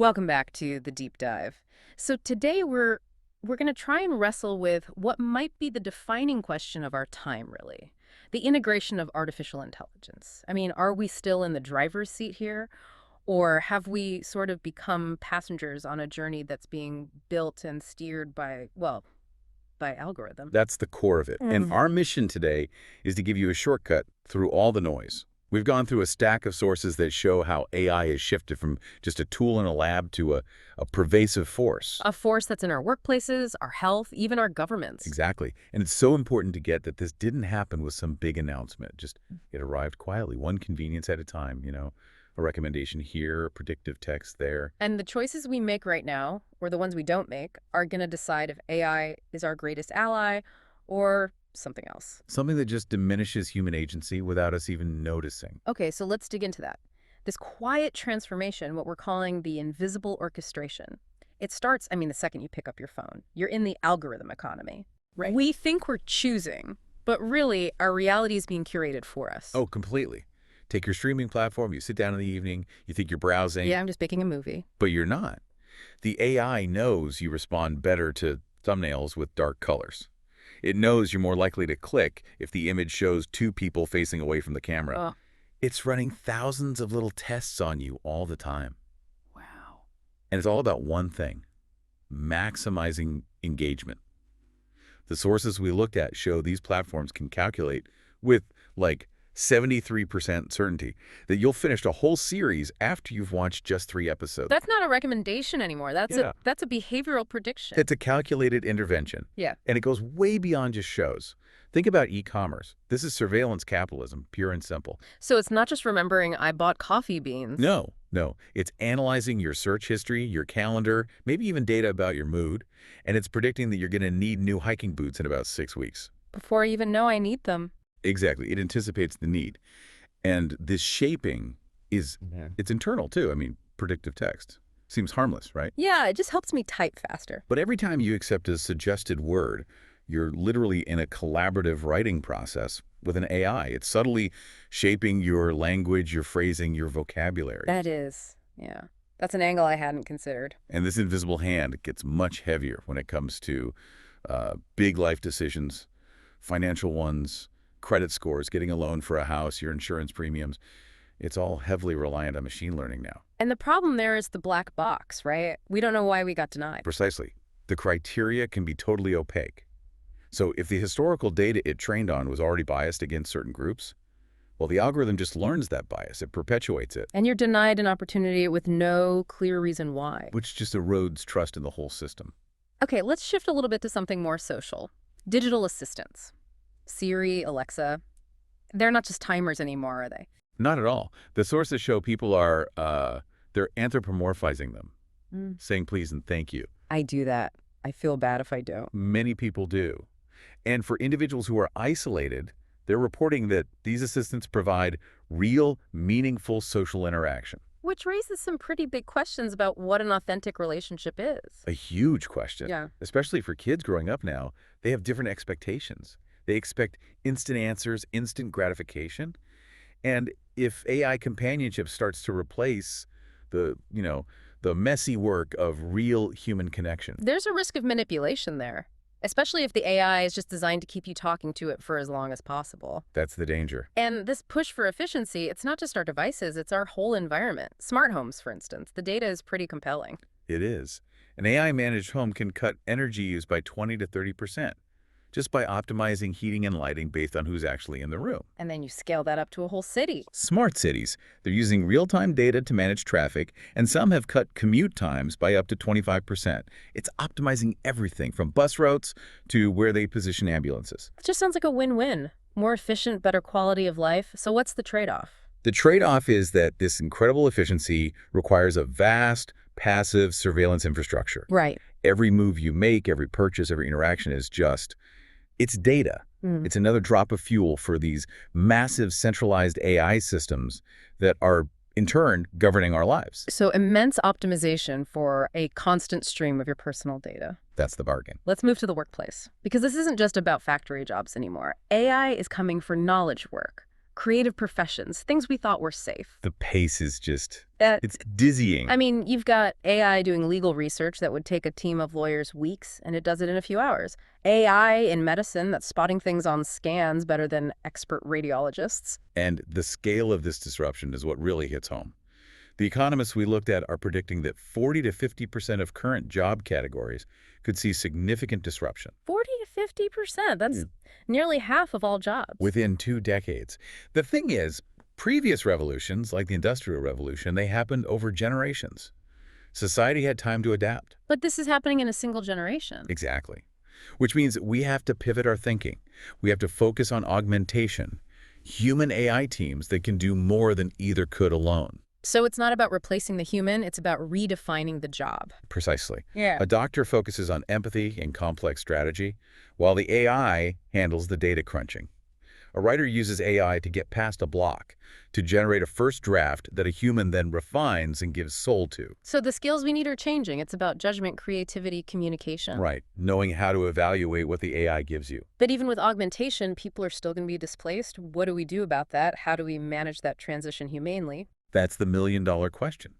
Welcome back to the deep dive. So today we're going to try and wrestle with what might be the defining question of our time, really. The integration of artificial intelligence. I mean, are we still in the driver's seat here, or have we sort of become passengers on a journey that's being built and steered by, well, by algorithm? That's the core of it. And Mm. our mission today is to give you a shortcut through all the noise. We've gone through a stack of sources that show how AI has shifted from just a tool in a lab to a pervasive force. A force that's in our workplaces, our health, even our governments. Exactly. And it's so important to get that this didn't happen with some big announcement. Just it arrived quietly, one convenience at a time, a recommendation here, a predictive text there. And the choices we make right now, or the ones we don't make, are going to decide if AI is our greatest ally or something else. Something that just diminishes human agency without us even noticing. Okay, so let's dig into that. This quiet transformation, what we're calling the invisible orchestration, it starts, I mean, the second you pick up your phone. You're in the algorithm economy. Right. We think we're choosing, but really, our reality is being curated for us. Oh, completely. Take your streaming platform, you sit down in the evening, you think you're browsing, Yeah, I'm just making a movie. but you're not. The AI knows you respond better to thumbnails with dark colors. It knows you're more likely to click if the image shows two people facing away from the camera. Oh, It's running thousands of little tests on you all the time. wow. And it's all about one thing: maximizing engagement. The sources we looked at show these platforms can calculate with like 73% certainty that you'll finish a whole series after you've watched just 3 episodes. That's not a recommendation anymore. That's Yeah. a behavioral prediction. It's a calculated intervention. Yeah. And it goes way beyond just shows. Think about e-commerce. This is surveillance capitalism, pure and simple. So it's not just remembering I bought coffee beans. No, no. It's analyzing your search history, your calendar, maybe even data about your mood, and it's predicting that you're going to need new hiking boots in about 6 weeks. Before I even know I need them. Exactly. It anticipates the need. And this shaping is, it's internal too. I mean, predictive text. Seems harmless, right? Yeah, it just helps me type faster. But every time you accept a suggested word, you're literally in a collaborative writing process with an AI. It's subtly shaping your language, your phrasing, your vocabulary. That is, yeah. That's an angle I hadn't considered. And this invisible hand gets much heavier when it comes to big life decisions, financial ones, credit scores, getting a loan for a house, your insurance premiums. It's all heavily reliant on machine learning now. And the problem there is the black box, right? We don't know why we got denied. Precisely. The criteria can be totally opaque. So if the historical data it trained on was already biased against certain groups, well, the algorithm just learns that bias. It perpetuates it, And you're denied an opportunity with no clear reason why. which just erodes trust in the whole system. Okay, let's shift a little bit to something more social. Digital assistants. Siri, Alexa. They're not just timers anymore, are they? Not at all. The sources show people are, they're anthropomorphizing them, saying please and thank you. I do that. I feel bad if I don't. Many people do. And for individuals who are isolated, they're reporting that these assistants provide real, meaningful social interaction. Which raises some pretty big questions about what an authentic relationship is. A huge question. Yeah. Especially for kids growing up now, they have different expectations. They expect instant answers, instant gratification. And if AI companionship starts to replace the messy work of real human connection. There's a risk of manipulation there, especially if the AI is just designed to keep you talking to it for as long as possible. That's the danger. And this push for efficiency, it's not just our devices, it's our whole environment. Smart homes, for instance. The data is pretty compelling. It is. An AI-managed home can cut energy use by 20 to 30%, just by optimizing heating and lighting based on who's actually in the room. And then you scale that up to a whole city. Smart cities. They're using real-time data to manage traffic, and some have cut commute times by up to 25%. It's optimizing everything from bus routes to where they position ambulances. It just sounds like a win-win. More efficient, better quality of life. So what's the trade-off? The trade-off is that this incredible efficiency requires a vast, passive surveillance infrastructure. Right. Every move you make, every purchase, every interaction is it's data. It's another drop of fuel for these massive centralized AI systems that are, in turn, governing our lives. So immense optimization for a constant stream of your personal data. That's the bargain. Let's move to the workplace, because this isn't just about factory jobs anymore. AI is coming for knowledge work, creative professions, things we thought were safe. The pace is just, Uh, it's dizzying. I mean, you've got AI doing legal research that would take a team of lawyers weeks, and it does it in a few hours. AI in medicine that's spotting things on scans better than expert radiologists. And the scale of this disruption is what really hits home. The economists we looked at are predicting that 40 to 50% of current job categories could see significant disruption 40 to 50%. That's nearly half of all jobs. within 2 decades. The thing is, previous revolutions, like the Industrial Revolution, they happened over generations. Society had time to adapt. But this is happening in a single generation. Exactly. Which means we have to pivot our thinking. We have to focus on augmentation, human AI teams that can do more than either could alone. So it's not about replacing the human, it's about redefining the job. Precisely. Yeah. A doctor focuses on empathy and complex strategy, while the AI handles the data crunching. A writer uses AI to get past a block, to generate a first draft that a human then refines and gives soul to. So the skills we need are changing. It's about judgment, creativity, communication. Right, knowing how to evaluate what the AI gives you. But even with augmentation, people are still going to be displaced. What do we do about that? How do we manage that transition humanely? That's the million-dollar question.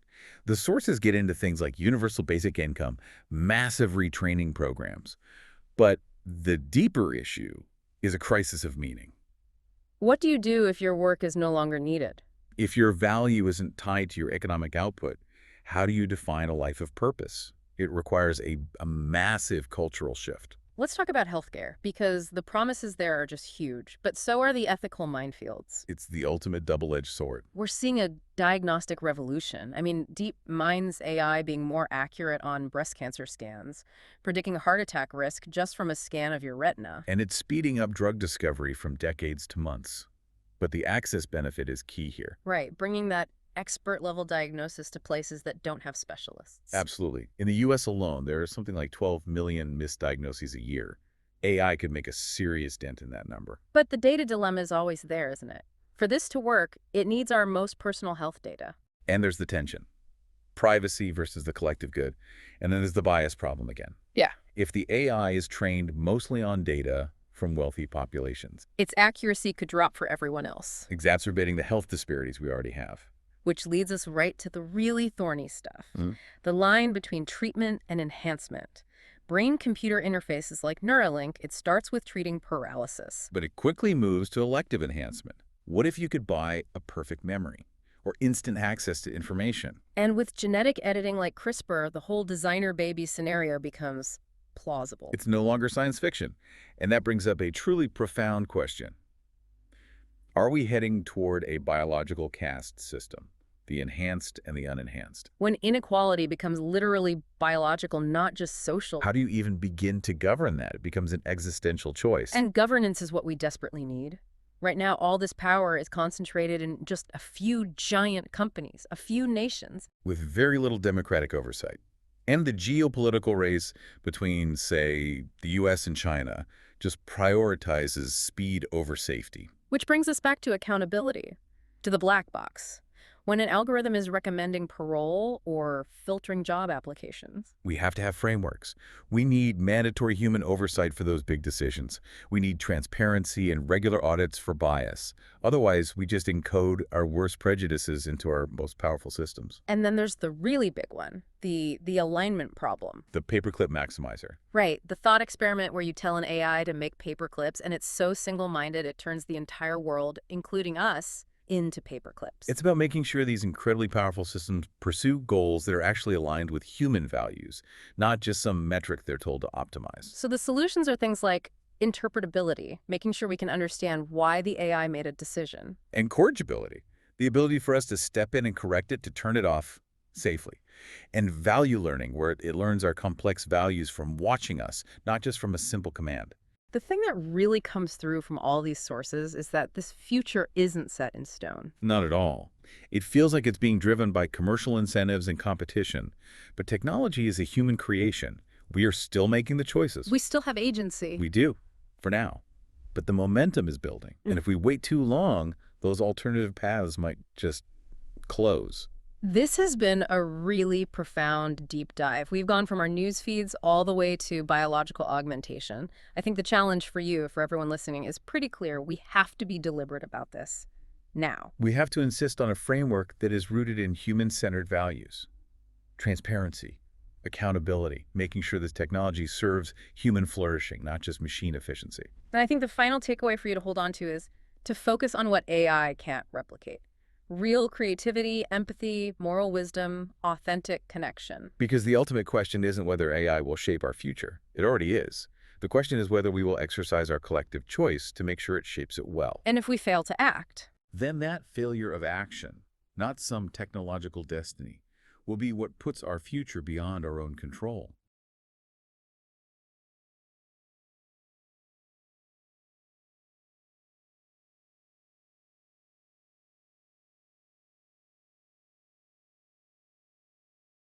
The sources get into things like universal basic income, massive retraining programs. But the deeper issue is a crisis of meaning. What do you do if your work is no longer needed? If your value isn't tied to your economic output, how do you define a life of purpose? It requires a massive cultural shift. Let's talk about healthcare, because the promises there are just huge, but so are the ethical minefields. It's the ultimate double-edged sword. We're seeing a diagnostic revolution. I mean, DeepMind's AI being more accurate on breast cancer scans, predicting a heart attack risk just from a scan of your retina. And it's speeding up drug discovery from decades to months. But the access benefit is key here. Right, bringing that expert-level diagnosis to places that don't have specialists. Absolutely. In the U.S. alone, there are something like 12 million misdiagnoses a year. AI could make a serious dent in that number. But the data dilemma is always there, isn't it? For this to work, it needs our most personal health data. And there's the tension. Privacy versus the collective good. And then there's the bias problem again. Yeah. If the AI is trained mostly on data from wealthy populations, Its accuracy could drop for everyone else. exacerbating the health disparities we already have. Which leads us right to the really thorny stuff. Mhm. The line between treatment and enhancement. Brain-computer interfaces like Neuralink, it starts with treating paralysis. But it quickly moves to elective enhancement. What if you could buy a perfect memory or instant access to information? And with genetic editing like CRISPR, the whole designer baby scenario becomes plausible. It's no longer science fiction. And that brings up a truly profound question. Are we heading toward a biological caste system, the enhanced and the unenhanced? When inequality becomes literally biological, not just social. How do you even begin to govern that? It becomes an existential choice. And governance is what we desperately need. Right now, all this power is concentrated in just a few giant companies, a few nations. With very little democratic oversight. And the geopolitical race between, say, the U.S. and China just prioritizes speed over safety. Which brings us back to accountability, to the black box. When an algorithm is recommending parole or filtering job applications. We have to have frameworks. We need mandatory human oversight for those big decisions. We need transparency and regular audits for bias. Otherwise, we just encode our worst prejudices into our most powerful systems. And then there's the really big one, the alignment problem. The paperclip maximizer. Right, the thought experiment where you tell an AI to make paper clips, and it's so single-minded it turns the entire world, including us, into paper clips. It's about making sure these incredibly powerful systems pursue goals that are actually aligned with human values, not just some metric they're told to optimize. So the solutions are things like interpretability, making sure we can understand why the AI made a decision. And corrigibility, the ability for us to step in and correct it to turn it off safely. And value learning, where it learns our complex values from watching us, not just from a simple command. The thing that really comes through from all these sources is that this future isn't set in stone. Not at all. It feels like it's being driven by commercial incentives and competition. But technology is a human creation. We are still making the choices. We still have agency. We do, for now. But the momentum is building. And if we wait too long, those alternative paths might just close. This has been a really profound deep dive. We've gone from our news feeds all the way to biological augmentation. I think the challenge for you, for everyone listening, is pretty clear. We have to be deliberate about this. now. We have to insist on a framework that is rooted in human-centered values. Transparency, accountability, making sure this technology serves human flourishing, not just machine efficiency. And I think the final takeaway for you to hold on to is to focus on what AI can't replicate. Real creativity, empathy, moral wisdom, authentic connection. Because the ultimate question isn't whether AI will shape our future. It already is. The question is whether we will exercise our collective choice to make sure it shapes it well. And if we fail to act, Then that failure of action, not some technological destiny, will be what puts our future beyond our own control.